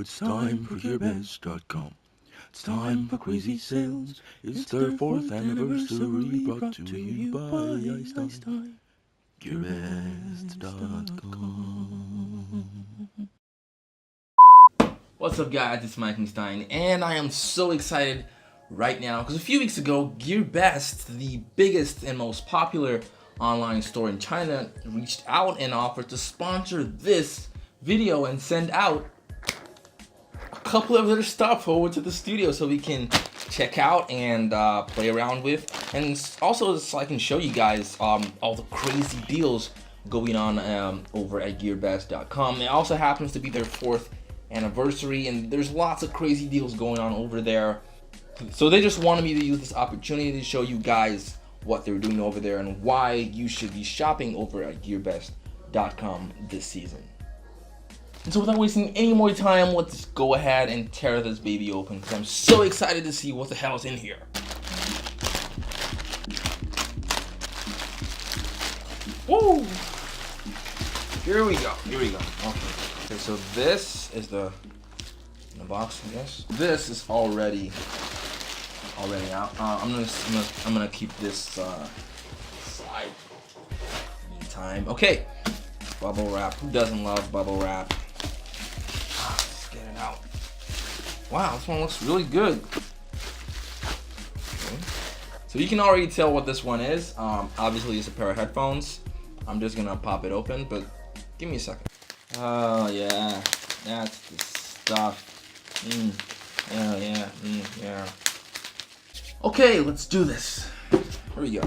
it's time for Gearbest.com. It's time for crazy sales. It's their 4th anniversary, brought to you by Mikenstein. Gearbest.com. What's up, guys? It's Mikenstein, and I am so excited right now because a few weeks ago, Gearbest, the biggest and most popular online store in China, reached out and offered to sponsor this video and send out a couple of their stuff over to the studio so we can check out and play around with, and also so I can show you guys all the crazy deals going on over at Gearbest.com. It also happens to be their 4th anniversary, and there's lots of crazy deals going on over there. So they just wanted me to use this opportunity to show you guys what they're doing over there and why you should be shopping over at Gearbest.com this season. And so without wasting any more time, let's go ahead and tear this baby open because I'm so excited to see what the hell's in here. Woo! Here we go. Okay, so this is the box, I guess. This is already out. I'm gonna keep this slide anytime. Okay, bubble wrap. Who doesn't love bubble wrap? Let's get it out. Wow, this one looks really good. Okay. So you can already tell what this one is. Obviously, it's a pair of headphones. I'm just gonna pop it open, but give me a second. Oh yeah, that's the stuff. Yeah. Okay, let's do this. Here we go.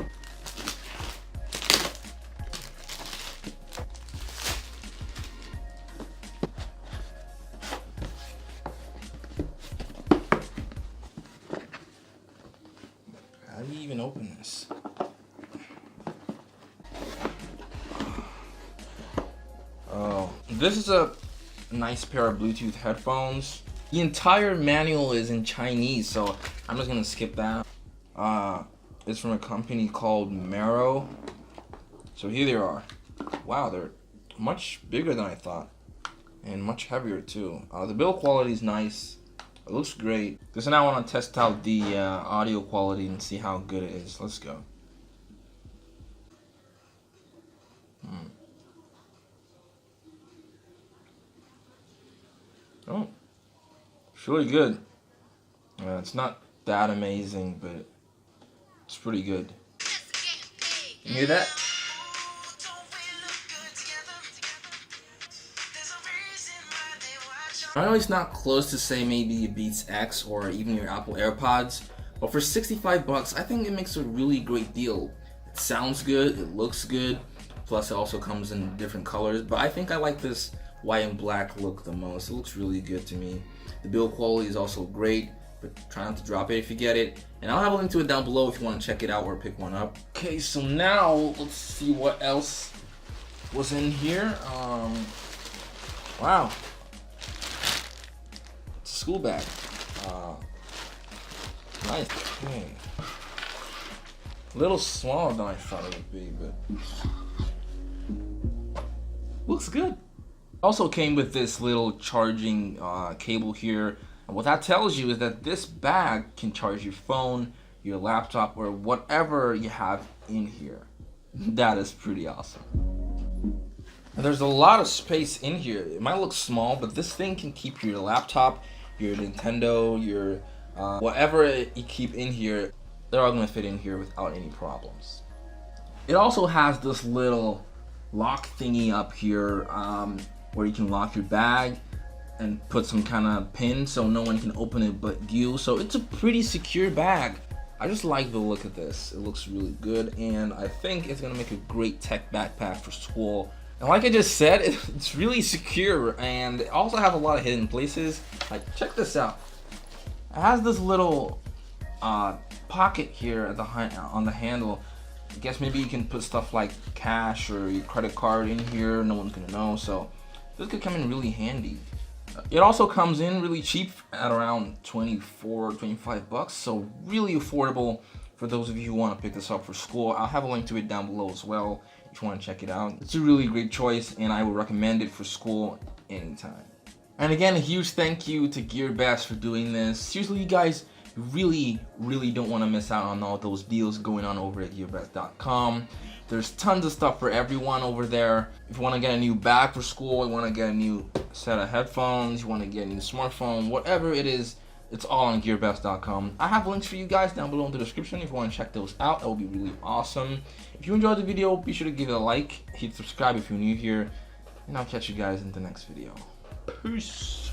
How do you even open this? Oh, this is a nice pair of Bluetooth headphones. The entire manual is in Chinese, so I'm just gonna skip that. It's from a company called Marrow. So here they are. Wow, they're much bigger than I thought, and much heavier too. The build quality is nice. It looks great. So now I want to test out the audio quality and see how good it is. Let's go. Oh, it's really good. It's not that amazing, but it's pretty good. You hear that? I know it's not close to say maybe Beats X or even your Apple AirPods, but for 65 bucks, I think it makes a really great deal. It sounds good, it looks good, plus it also comes in different colors, but I think I like this white and black look the most. It looks really good to me. The build quality is also great, but try not to drop it if you get it. And I'll have a link to it down below if you want to check it out or pick one up. Okay, so now let's see what else was in here. Wow. It's a school bag. Nice. Okay. A little smaller than I thought it would be, but looks good. Also came with this little charging cable here, and what that tells you is that this bag can charge your phone, your laptop, or whatever you have in here. That is pretty awesome. And there's a lot of space in here. It might look small, but this thing can keep your laptop, your Nintendo, your whatever you keep in here, they're all gonna fit in here without any problems. It also has this little lock thingy up here where you can lock your bag and put some kind of pin so no one can open it but you. So it's a pretty secure bag. I just like the look of this. It looks really good, and I think it's gonna make a great tech backpack for school. And like I just said, it's really secure, and it also has a lot of hidden places. Like, check this out. It has this little pocket here at on the handle. I guess maybe you can put stuff like cash or your credit card in here. No one's gonna know, so this could come in really handy. It also comes in really cheap at around 25 bucks, so really affordable for those of you who want to pick this up for school. I'll have a link to it down below as well if you want to check it out. It's a really great choice, and I would recommend it for school anytime. And again, a huge thank you to Gearbest for doing this. Seriously, you guys really don't want to miss out on all those deals going on over at Gearbest.com. There's tons of stuff for everyone over there. If you want to get a new bag for school, you want to get a new set of headphones, you want to get a new smartphone, whatever it is, it's all on Gearbest.com. I have links for you guys down below in the description if you want to check those out. That would be really awesome. If you enjoyed the video, be sure to give it a like, hit subscribe if you're new here, and I'll catch you guys in the next video. Peace.